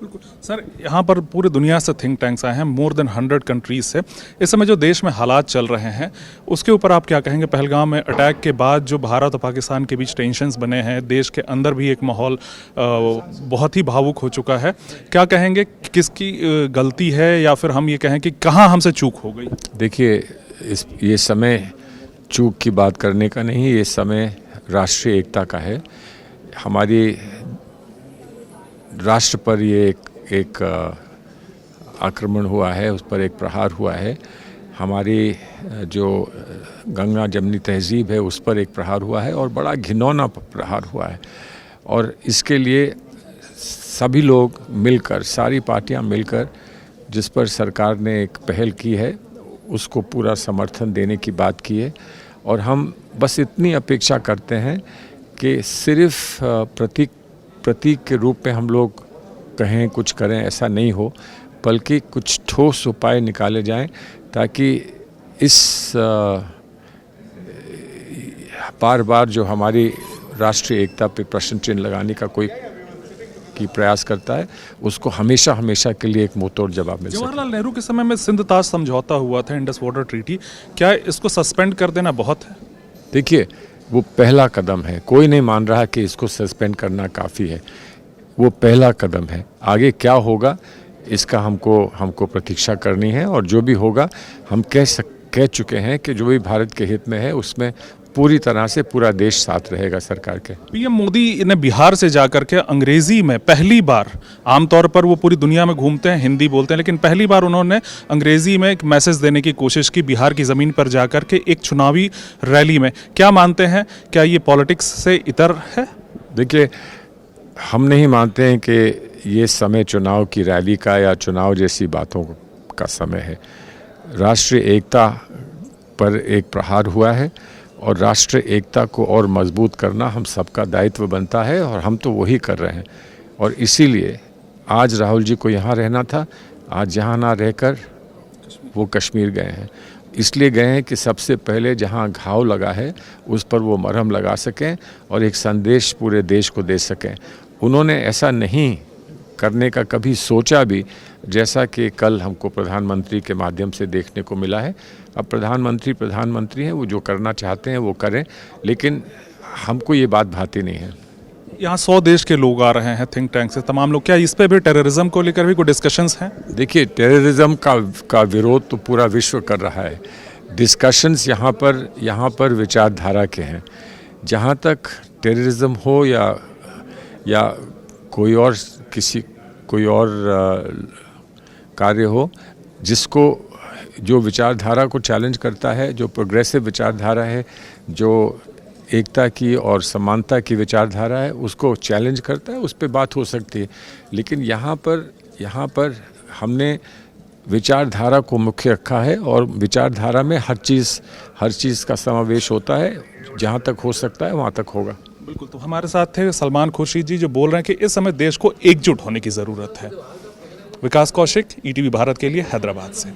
बिल्कुल सर, यहाँ पर पूरी दुनिया से थिंक टैंक्स आए हैं, मोर देन 100 कंट्रीज से। इस समय जो देश में हालात चल रहे हैं उसके ऊपर आप क्या कहेंगे? पहलगाम में अटैक के बाद जो भारत और पाकिस्तान के बीच टेंशन्स बने हैं, देश के अंदर भी एक माहौल बहुत ही भावुक हो चुका है। क्या कहेंगे, किसकी गलती है या फिर हम ये कहें कि कहाँ हमसे चूक हो गई? देखिए, ये समय चूक की बात करने का नहीं, ये समय राष्ट्रीय एकता का है। हमारी राष्ट्र पर ये एक आक्रमण हुआ है, उस पर एक प्रहार हुआ है। हमारी जो गंगा जमनी तहजीब है उस पर एक प्रहार हुआ है और बड़ा घिनौना प्रहार हुआ है। और इसके लिए सभी लोग मिलकर, सारी पार्टियां मिलकर, जिस पर सरकार ने एक पहल की है उसको पूरा समर्थन देने की बात की है। और हम बस इतनी अपेक्षा करते हैं कि सिर्फ प्रतीक के रूप में हम लोग कहें, कुछ करें, ऐसा नहीं हो, बल्कि कुछ ठोस उपाय निकाले जाएं ताकि इस बार बार जो हमारी राष्ट्रीय एकता पे प्रश्न चिन्ह लगाने का कोई प्रयास करता है उसको हमेशा हमेशा के लिए एक मुंहतोड़ जवाब मिल सके। जवाहरलाल नेहरू के समय में सिंध ताज समझौता हुआ था, इंडस वाटर ट्रीटी, क्या इसको सस्पेंड कर देना बहुत है? देखिए, वो पहला कदम है। कोई नहीं मान रहा कि इसको सस्पेंड करना काफ़ी है। वो पहला कदम है। आगे क्या होगा इसका हमको प्रतीक्षा करनी है। और जो भी होगा, हम कह चुके हैं कि जो भी भारत के हित में है उसमें पूरी तरह से पूरा देश साथ रहेगा सरकार के। पीएम मोदी ने बिहार से जाकर के अंग्रेजी में पहली बार, आमतौर पर वो पूरी दुनिया में घूमते हैं, हिंदी बोलते हैं, लेकिन पहली बार उन्होंने अंग्रेजी में एक मैसेज देने की कोशिश की बिहार की ज़मीन पर जाकर के एक चुनावी रैली में। क्या मानते हैं, क्या ये पॉलिटिक्स से इतर है? देखिए, हम नहीं मानते हैं कि ये समय चुनाव की रैली का या चुनाव जैसी बातों का समय है। राष्ट्रीय एकता पर एक प्रहार हुआ है और राष्ट्रीय एकता को और मजबूत करना हम सबका दायित्व बनता है और हम तो वही कर रहे हैं। और इसीलिए आज राहुल जी को यहाँ रहना था, आज यहाँ ना रहकर वो कश्मीर गए हैं। इसलिए गए हैं कि सबसे पहले जहाँ घाव लगा है उस पर वो मरहम लगा सकें और एक संदेश पूरे देश को दे सकें। उन्होंने ऐसा नहीं करने का कभी सोचा भी, जैसा कि कल हमको प्रधानमंत्री के माध्यम से देखने को मिला है। अब प्रधानमंत्री हैं, वो जो करना चाहते हैं वो करें, लेकिन हमको ये बात भाती नहीं है। यहाँ 100 देश के लोग आ रहे हैं, थिंक टैंक से तमाम लोग, क्या इस पे भी, टेररिज्म को लेकर भी कोई डिस्कशंस हैं? देखिए, टेररिज्म का विरोध तो पूरा विश्व कर रहा है। डिस्कशंस यहाँ पर विचारधारा के हैं। जहाँ तक टेररिज्म हो या कोई और कार्य हो, जो विचारधारा को चैलेंज करता है, जो प्रोग्रेसिव विचारधारा है, जो एकता की और समानता की विचारधारा है, उसको चैलेंज करता है, उस पर बात हो सकती है। लेकिन यहाँ पर हमने विचारधारा को मुख्य रखा है और विचारधारा में हर चीज़ का समावेश होता है। जहाँ तक हो सकता है वहाँ तक होगा। बिल्कुल। तो हमारे साथ थे सलमान खुर्शीद जी, जो बोल रहे हैं कि इस समय देश को एकजुट होने की ज़रूरत है। विकास कौशिक, ईटीवी भारत के लिए, हैदराबाद से।